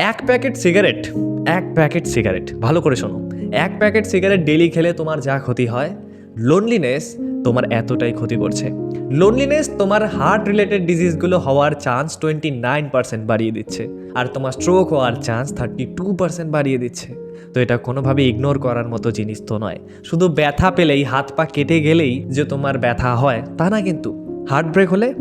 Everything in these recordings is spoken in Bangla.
এক প্যাকেট সিগারেট ভালো করে শোনো, এক প্যাকেট সিগারেট ডেলি খেলে তোমার যা ক্ষতি হয়, লোনলিনেস তোমার এতটাই ক্ষতি করছে। লোনলিনেস তোমার হার্ট রিলেটেড ডিজিজগুলো হওয়ার চান্স 29% বাড়িয়ে দিচ্ছে, আর তোমার স্ট্রোক হওয়ার চান্স 32% বাড়িয়ে দিচ্ছে। তো এটা কোনোভাবে ইগনোর করার মতো জিনিস তো নয়। শুধু ব্যথা পেলেই, হাত পা কেটে গেলেই যে তোমার ব্যথা হয় তা না কিন্তু। হার্ট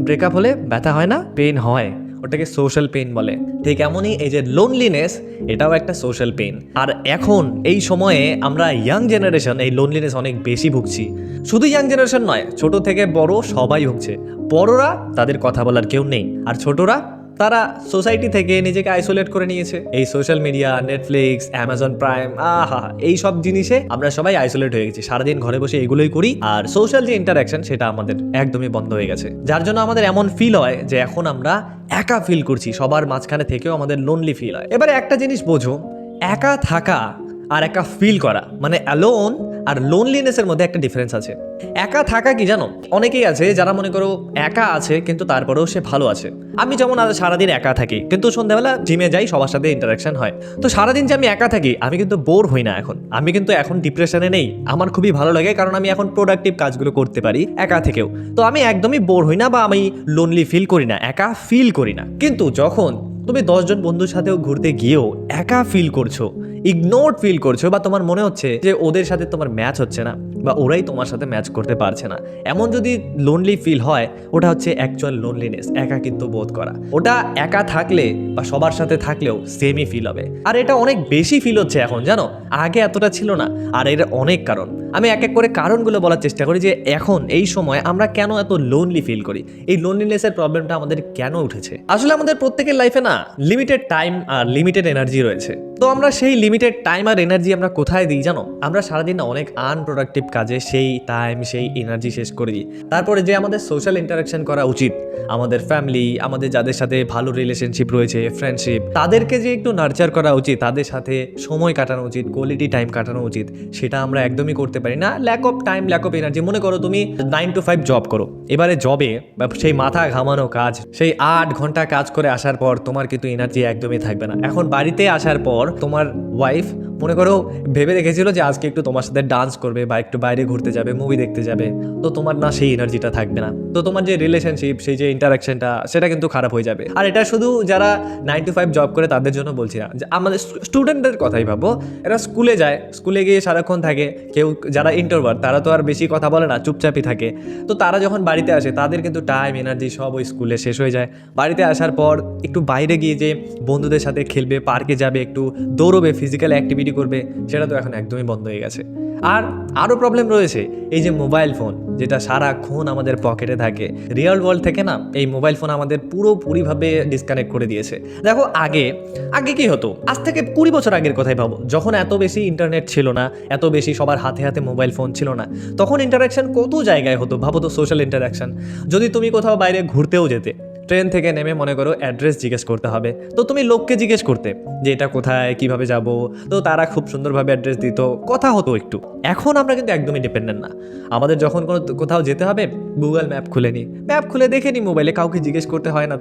ব্রেকআপ হলে ব্যথা হয় না, পেন হয়, ওটাকে সোশ্যাল পেন বলে। ঠিক এমনই এই যে লোনলিনেস, এটাও একটা সোশ্যাল পেন। আর এখন এই সময়ে আমরা ইয়াং জেনারেশন এই লোনলিনেস অনেক বেশি ভুগছি। শুধু ইয়াং জেনারেশন নয়, ছোট থেকে বড় সবাই ভুগছে। বড়রা তাদের কথা বলার কেউ নেই, আর ছোটরা তারা সোসাইটি থেকে নিজেকে আইসোলেট করে নিয়েছে। এই social media, Netflix, Amazon prime, এই সব জিনিসে আমরা সবাই আইসোলেট হয়ে গেছি। সারাদিন ঘরে বসে এগুলোই করি, আর সোশ্যাল যে ইন্টারাকশন সেটা আমাদের একদমই বন্ধ হয়ে গেছে। যার জন্য আমাদের এমন ফিল হয় যে এখন আমরা একা ফিল করছি, সবার মাঝখানে থেকেও আমাদের লোনলি ফিল হয়। এবারে একটা জিনিস বোঝো, একা থাকা আর একা ফিল করা মানে অ্যালোন আর লোনলিনেসের মধ্যে একটা ডিফারেন্স আছে। একা থাকা কি জানো, অনেকেই আছে যারা মনে করো একা আছে কিন্তু তারপরেও সে ভালো আছে। আমি যেমন আজ সারাদিন একা থাকি, কিন্তু সন্ধ্যাবেলা জিমে যাই, সবার সাথে ইন্টারাকশন হয়। তো সারাদিন যে আমি একা থাকি, আমি কিন্তু বোর হই না। আমি কিন্তু এখন ডিপ্রেশনে নেই, আমার খুবই ভালো লাগে, কারণ আমি এখন প্রোডাক্টিভ কাজগুলো করতে পারি একা থেকেও। তো আমি একদমই বোর হই না, বা আমি লোনলি ফিল করি না, একা ফিল করি না। কিন্তু যখন তুমি 10 জন বন্ধুর সাথেও ঘুরতে গিয়েও একা ফিল করছো, ইগনোরড ফিল করছো, বা তোমার মনে হচ্ছে যে ওদের সাথে তোমার ম্যাচ হচ্ছে না, বা ওরাই তোমার সাথে ম্যাচ করতে পারছে না, এমন যদি লোনলি ফিল হয়, ওটা হচ্ছে অ্যাকচুয়াল লোনলিনেস, একাকিত্ব বোধ করা। ওটা একা থাকলে বা সবার সাথে থাকলেও সেমই ফিল হবে। আর এটা অনেক বেশি ফিল হচ্ছে এখন, জানো, আগে এতটা ছিল না। আর এর অনেক কারণ, আমি এক এক করে কারণগুলো বলার চেষ্টা করি যে এখন এই সময় আমরা কেন এত লোনলি ফিল করি, এই লোনলিনেসের প্রবলেমটা আমাদের কেন উঠেছে। আসলে আমাদের প্রত্যেকের লাইফে না লিমিটেড টাইম আর লিমিটেড এনার্জি রয়েছে। তো আমরা সেই লিমিটেড টাইম আর এনার্জি আমরা কোথায় দিই জানো? আমরা সারাদিন না অনেক আনপ্রোডাক্টিভ কাজে সেই টাইম, সেই এনার্জি শেষ করে দিই। তারপরে যে আমাদের সোশ্যাল ইন্টারাকশন করা উচিত, আমাদের ফ্যামিলি, আমাদের যাদের সাথে ভালো রিলেশনশিপ রয়েছে, ফ্রেন্ডশিপ, তাদেরকে যে একটু নার্চার করা উচিত, তাদের সাথে সময় কাটানো উচিত, কোয়ালিটি টাইম কাটানো উচিত, সেটা আমরা একদমই করতে পারি না। Lack of time, lack of energy. মনে করো তুমি 9 to 5 জব করো, এবারে জবে সেই মাথা ঘামানো কাজ, সেই 8 ঘন্টা কাজ করে আসার পর তোমার কিন্তু এনার্জি একদমই থাকবে না। এখন বাড়িতে আসার পর তোমার ওয়াইফ মনে করো ভেবে রেখেছিল যে আজকে একটু তোমার সাথে ডান্স করবে বা একটু বাইরে ঘুরতে যাবে, মুভি দেখতে যাবে, তো তোমার না সেই এনার্জিটা থাকবে না। তো তোমার যে রিলেশনশিপ, সেই যে ইন্টারাকশনটা, সেটা কিন্তু খারাপ হয়ে যাবে। আর এটা শুধু যারা 9 to 5 জব করে তাদের জন্য বলছি না, আমাদের স্টুডেন্টদের কথাই ভাবো। এরা স্কুলে যায়, স্কুলে গিয়ে সারাক্ষণ থাকে। কেউ যারা ইন্ট্রোভার্ট তারা তো আর বেশি কথা বলে না, চুপচাপই থাকে। তো তারা যখন বাড়িতে আসে, তাদের কিন্তু টাইম, এনার্জি সব ওই স্কুলে শেষ হয়ে যায়। বাড়িতে আসার পর একটু বাইরে গিয়ে যে বন্ধুদের সাথে খেলবে, পার্কে যাবে, একটু দৌড়বে, ফিজিক্যাল অ্যাক্টিভিটি করবে, সেটা তো এখন একদমই বন্ধ হয়ে গেছে। আর আরও প্রবলেম রয়েছে, এই যে মোবাইল ফোন, যেটা সারাক্ষণ আমাদের পকেটে থাকে। রিয়েল ওয়ার্ল্ড থেকে না এই মোবাইল ফোন আমাদের পুরোপুরিভাবে ডিসকানেক্ট করে দিয়েছে। দেখো আগে কি হতো, আজ থেকে 20 বছর আগের কথাই ভাবো, যখন এত বেশি ইন্টারনেট ছিল না, এত বেশি সবার হাতে হাতে মোবাইল ফোন ছিল না, তখন ইন্টারাকশন কত জায়গায় হতো ভাবো তো, সোশ্যাল ইন্টারাকশন। যদি তুমি কোথাও বাইরে ঘুরতেও যেতে, ট্রেন থেকে নেমে মনে করো অ্যাড্রেস জিজ্ঞেস করতে হবে, তো তুমি লোককে জিজ্ঞেস করতে যে এটা কোথায়, কিভাবে যাব, তো তারা খুব সুন্দরভাবে অ্যাড্রেস দিত, কথা হতো একটু। এখন আমরা কিন্তু একদমই ডিপেন্ডেন্ট না। আমাদের যখন কোথাও যেতে হবে, গুগল ম্যাপ খুলে নিই, ম্যাপ খুলে দেখে নিই মোবাইলে, কাউকে জিজ্ঞেস করতে হয় না।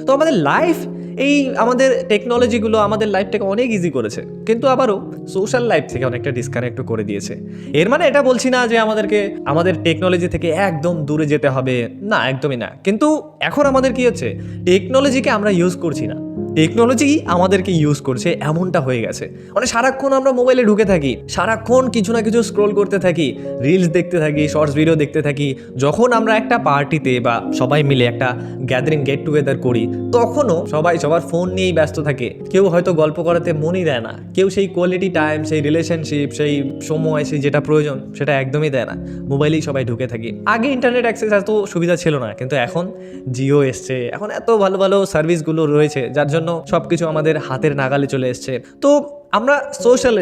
তো আমাদের লাইফ, এই আমাদের টেকনোলজিগুলো আমাদের লাইফটাকে অনেক ইজি করেছে, কিন্তু আবারও সোশ্যাল লাইফ থেকে অনেকটা ডিসকানেক্ট করে দিয়েছে। এর মানে এটা বলছি না যে আমাদের টেকনোলজি থেকে একদম দূরে যেতে হবে, না, একদমই না। কিন্তু এখন আমাদের কি হচ্ছে, টেকনোলজিকে আমরা ইউজ করছি না, টেকনোলজি আমাদেরকে ইউজ করছে, এমনটা হয়ে গেছে। মানে সারাক্ষণ আমরা মোবাইলে ঢুকে থাকি, সারাক্ষণ কিছু না কিছু স্ক্রোল করতে থাকি, রিলস দেখতে থাকি, শর্টস ভিডিও দেখতে থাকি। যখন আমরা একটা পার্টিতে বা সবাই মিলে একটা গ্যাদারিং, গেট টুগেদার করি, তখনও সবাই সবার ফোন নিয়েই ব্যস্ত থাকে। কেউ হয়তো গল্প করাতে মনই দেয় না, কেউ সেই কোয়ালিটি টাইম, সেই রিলেশনশিপ, সেই সময়, সেই যেটা প্রয়োজন সেটা একদমই দেয় না, মোবাইলেই সবাই ঢুকে থাকি। আগে ইন্টারনেট অ্যাক্সেস এত সুবিধা ছিল না, কিন্তু এখন জিও এসছে, এখন এত ভালো ভালো সার্ভিসগুলো রয়েছে, যার জন্য সব কিছু আমাদের হাতের নাগালে চলে এসছে। তো আমরা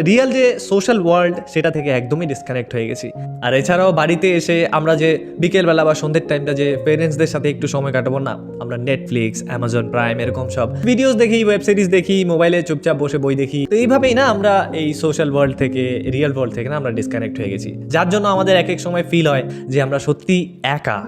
রিয়েল যে সোশ্যাল ওয়ার্ল্ড সেটা থেকে একদমই ডিসকানেক্ট হয়ে গেছি। আর এছাড়াও বাড়িতে এসে আমরা যে বিকেলবেলা বা সন্ধ্যের টাইমটা যে পেরেন্টসদের সাথে একটু সময় কাটাবো না, আমরা নেটফ্লিক্স, অ্যামাজন প্রাইম এরকম সব ভিডিওস দেখি, ওয়েব সিরিজ দেখি, মোবাইলে চুপচাপ বসে বই দেখি। তো এইভাবেই না আমরা এই সোশ্যাল ওয়ার্ল্ড থেকে, রিয়েল ওয়ার্ল্ড থেকে না আমরা ডিসকানেক্ট হয়ে গেছি, যার জন্য আমাদের এক এক সময় ফিল হয় যে আমরা সত্যি একা।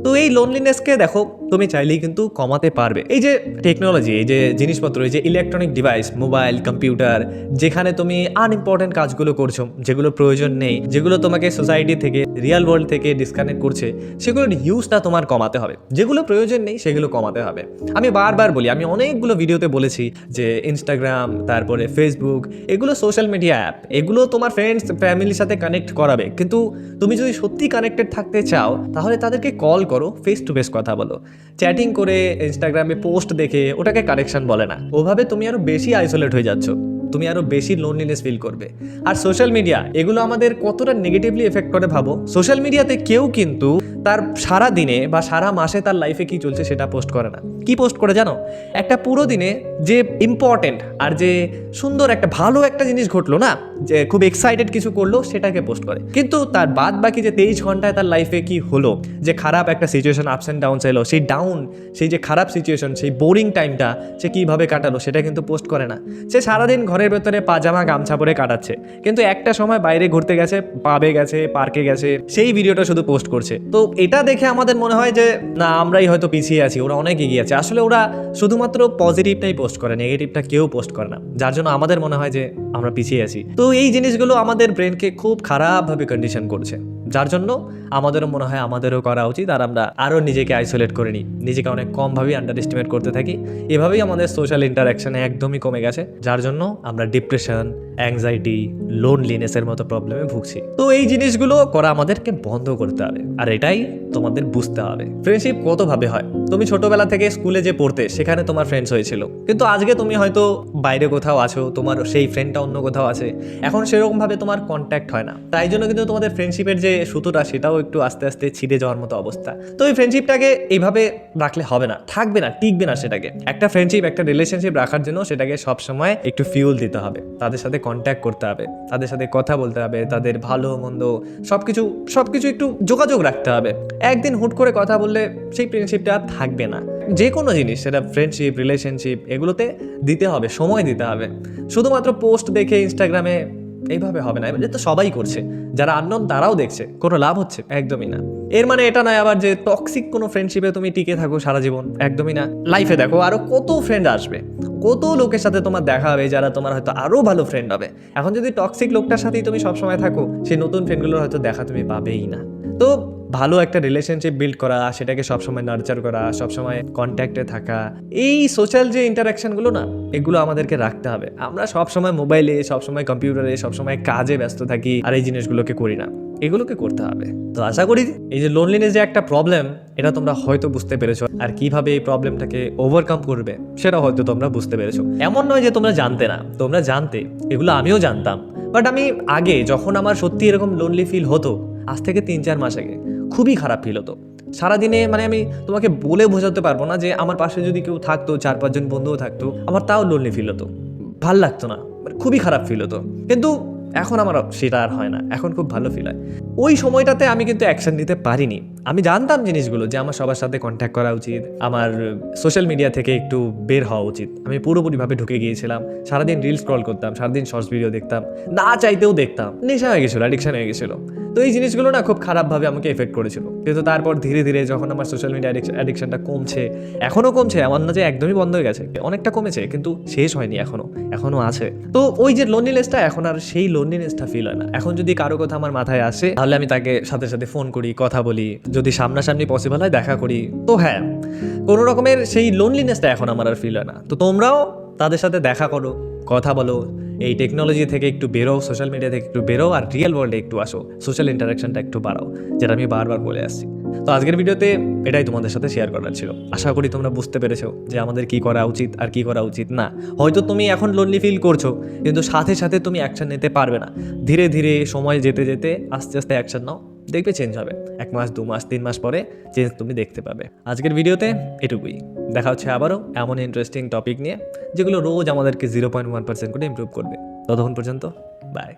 তো এই লোনলিনেসকে দেখো তুমি চাইলেই কিন্তু কমাতে পারবে। এই যে টেকনোলজি, এই যে জিনিসপত্র, এই যে ইলেকট্রনিক ডিভাইস, মোবাইল, কম্পিউটার, যেখানে তুমি আনইম্পর্টেন্ট কাজগুলো করছো, যেগুলো প্রয়োজন নেই, যেগুলো তোমাকে সোসাইটি থেকে, রিয়েল ওয়ার্ল্ড থেকে ডিসকানেক্ট করছে, সেগুলোর ইউজটা তোমার কমাতে হবে। যেগুলো প্রয়োজন নেই সেগুলো কমাতে হবে। আমি বারবার বলি, আমি অনেকগুলো ভিডিওতে বলেছি যে ইনস্টাগ্রাম, তারপরে ফেসবুক, এগুলো সোশ্যাল মিডিয়া অ্যাপ, এগুলো তোমার ফ্রেন্ডস ফ্যামিলির সাথে কানেক্ট করাবে, কিন্তু তুমি যদি সত্যি কানেক্টেড থাকতে চাও তাহলে তাদেরকে কল করো, ফেস টু ফেস কথা বলো। চ্যাটিং করে, ইনস্টাগ্রামে পোস্ট দেখে ওটাকে কানেকশন বলে না। ওভাবে তুমি আরো বেশি আইসোলেট হয়ে যাচ্ছ, তুমি আরো বেশি লোনলিনেস ফিল করবে। আর সোশ্যাল মিডিয়া এগুলো আমাদের কতটা নেগেটিভলি এফেক্ট করে ভাবো। সোশ্যাল মিডিয়াতে কেউ কিন্তু তার সারা দিনে বা সারা মাসে তার লাইফে কি চলছে সেটা পোস্ট করে না। কি পোস্ট করে জানো? একটা পুরো দিনে যে ইম্পর্টেন্ট আর যে সুন্দর একটা ভালো একটা জিনিস ঘটলো না, যে খুব এক্সাইটেড কিছু করলো, সেটাকে পোস্ট করে। কিন্তু তার বাদ বাকি যে 23 ঘন্টায় তার লাইফে কি হলো, যে খারাপ একটা সিচুয়েশন, আপস অ্যান্ড ডাউনস এলো, সেই যে খারাপ সিচুয়েশন, সেই বোরিং টাইমটা সে কীভাবে কাটালো সেটা কিন্তু পোস্ট করে না। সে সারাদিন ঘরের ভেতরে পাজামা গামছা পরে কাটাচ্ছে, কিন্তু একটা সময় বাইরে ঘুরতে গেছে, পাবে গেছে, পার্কে গেছে, সেই ভিডিওটা শুধু পোস্ট করছে। তো এটা দেখে আমাদের মনে হয় যে না, আমরাই হয়তো পিছিয়ে আছি, ওরা অনেক এগিয়ে আছে। আসলে ওরা শুধুমাত্র পজিটিভটাই পোস্ট করে, নেগেটিভটা কেউ পোস্ট করে না, যার জন্য আমাদের মনে হয় যে আমরা পিছিয়ে আছি। তো এই জিনিসগুলো আমাদের ব্রেনকে খুব খারাপভাবে কন্ডিশন করছে, যার জন্য আমাদেরও মনে হয় আমাদেরও করা উচিত। আর আমরা আরও নিজেকে আইসোলেট করে নিই, নিজেকে অনেক কমভাবেই আন্ডার এস্টিমেট করতে থাকি। এভাবেই আমাদের সোশ্যাল ইন্টারাকশানে একদমই কমে গেছে, যার জন্য আমরা ডিপ্রেশন, অ্যাংজাইটি, লোনলিনেসের মতো প্রবলেমে ভুগছি। তো এই জিনিসগুলো করা আমাদেরকে বন্ধ করতে হবে, আর এটাই তোমাদের বুঝতে হবে। ফ্রেন্ডশিপ কতভাবে হয়? তুমি ছোটবেলা থেকে স্কুলে যে পড়তে, সেখানে তোমার ফ্রেন্ডস হয়েছিল, কিন্তু আজকে তুমি হয়তো বাইরে কোথাও আছো, তোমার সেই ফ্রেন্ডটা অন্য কোথাও আছে, এখন সেরকমভাবে তোমার কন্ট্যাক্ট হয় না। তাই জন্য কিন্তু তোমাদের ফ্রেন্ডশিপের যে সুতোটা, সেটাও একটু আস্তে আস্তে ছিঁড়ে যাওয়ার মতো অবস্থা। তো এই ফ্রেন্ডশিপটাকে এইভাবে রাখলে হবে না, থাকবে না, টিকবে না। সেটাকে একটা ফ্রেন্ডশিপ, একটা রিলেশনশিপ রাখার জন্য সেটাকে সবসময় একটু ফিউল দিতে হবে, তাদের সাথে কন্ট্যাক্ট করতে হবে, তাদের সাথে কথা বলতে হবে, তাদের ভালো মন্দ সবকিছু একটু যোগাযোগ রাখতে হবে। একদিন হুট করে কথা বললে সেই ফ্রেন্ডশিপটা আর থাকবে না। যে কোনো জিনিস, সেটা ফ্রেন্ডশিপ, রিলেশনশিপ, এগুলোতে দিতে হবে, সময় দিতে হবে। শুধুমাত্র পোস্ট দেখে ইনস্টাগ্রামে এইভাবে হবে না। এবার তো সবাই করছে, যারা আননোন তারাও দেখছে, কোনো লাভ হচ্ছে? একদমই না। এর মানে এটা নয় আবার যে টক্সিক কোনো ফ্রেন্ডশিপে তুমি টিকে থাকো সারা জীবন, একদমই না। লাইফে দেখো আরো কত ফ্রেন্ড আসবে, কত লোকের সাথে তোমার দেখা হবে, যারা তোমার হয়তো আরো ভালো ফ্রেন্ড হবে। এখন যদি টক্সিক লোকটার সাথেই তুমি সবসময় থাকো, সেই নতুন ফ্রেন্ডগুলোর হয়তো দেখা তুমি পাবেই না। তো ভালো একটা রিলেশনশিপ বিল্ড করা, সেটাকে সবসময় নার্চার করা, সবসময় কন্ট্যাক্টে থাকা, এই সোশ্যাল যে ইন্টারাকশনগুলো না, এগুলো আমাদেরকে রাখতে হবে। আমরা সবসময় মোবাইলে, সবসময় কম্পিউটারে, সবসময় কাজে ব্যস্ত থাকি, আর এই জিনিসগুলোকে করি না। এগুলোকে করতে হবে। তো আশা করি এই যে লোনলিনেস যে একটা প্রবলেম, এটা তোমরা হয়তো বুঝতে পেরেছো, আর কিভাবে এই প্রবলেমটাকে ওভারকাম করবে সেটা হয়তো তোমরা বুঝতে পেরেছো। এমন নয় যে তোমরা জানতে না, তোমরা জানতে, এগুলো আমিও জানতাম। বাট আমি আগে যখন আমার সত্যি এরকম লোনলি ফিল হতো, আজ থেকে 3-4 মাস আগে খুবই খারাপ ফিল হতো সারাদিনে। মানে আমি তোমাকে বলে বোঝাতে পারবো না যে আমার পাশে যদি কেউ থাকতো, 4-5 জন বন্ধুও থাকতো, আমার তাও লোনলি ফিল হতো, ভাল লাগতো না, খুবই খারাপ ফিল হতো। কিন্তু এখন আমার সেটা আর হয় না, এখন খুব ভালো ফিল হয়। ওই সময়টাতে আমি কিন্তু অ্যাকশন নিতে পারিনি। আমি জানতাম জিনিসগুলো, যে আমার সবার সাথে কন্ট্যাক্ট করা উচিত, আমার সোশ্যাল মিডিয়া থেকে একটু বের হওয়া উচিত। আমি পুরোপুরিভাবে ঢুকে গিয়েছিলাম, সারাদিন রিল স্ক্রল করতাম, সারাদিন শর্টস ভিডিও দেখতাম, না চাইতেও দেখতাম, নেশা হয়ে গেছিলো, অ্যাডিকশন হয়ে গেছিলো। তো এই জিনিসগুলো না খুব খারাপভাবে আমাকে এফেক্ট করেছিল। কিন্তু তারপর ধীরে ধীরে যখন আমার সোশ্যাল মিডিয়া অ্যাডিকশনটা কমছে, এখনও কমছে, এমন না যে একদমই বন্ধ হয়ে গেছে, অনেকটা কমেছে, কিন্তু শেষ হয়নি, এখনও আছে। তো ওই যে লোনলিনেসটা, এখন আর সেই লোনলিনেসটা ফিল হয় না। এখন যদি কারো কথা আমার মাথায় আসে, তাহলে আমি তাকে সাথে সাথে ফোন করি, কথা বলি, যদি সামনাসামনি পসিবল হয় দেখা করি। তো হ্যাঁ, কোনো রকমের সেই লোনলিনেসটা এখন আমার আর ফিল হয় না। তো তোমরাও তাদের সাথে দেখা করো, কথা বলো, এই টেকনোলজি থেকে একটু বেরো, সোশ্যাল মিডিয়া থেকে একটু বেরো, আর রিয়েল ওয়ার্ল্ডে একটু আসো, সোশ্যাল ইন্টারাকশনটা একটু বাড়াও, যেটা আমি বারবার বলে আসছি। তো আজকের ভিডিওতে এটাই তোমাদের সাথে শেয়ার করার ছিল। আশা করি তোমরা বুঝতে পেরেছো যে আমাদের কি করা উচিত আর কি করা উচিত না। হয়তো তুমি এখন লোনলি ফিল করছো, কিন্তু সাথে সাথে তুমি অ্যাকশন নিতে পারবে না। ধীরে ধীরে সময় যেতে যেতে আস্তে আস্তে অ্যাকশন নাও, দেখবে চেঞ্জ হবে। 1 মাস, 2 মাস, 3 মাস পরে চেঞ্জ তুমি দেখতে পাবে। আজকের ভিডিওতে এটুকুই। দেখা হচ্ছে আবারও এমন ইন্টারেস্টিং টপিক নিয়ে, যেগুলো রোজ আমাদেরকে 0.1% করে ইমপ্রুভ করবে। ততক্ষণ পর্যন্ত বাই।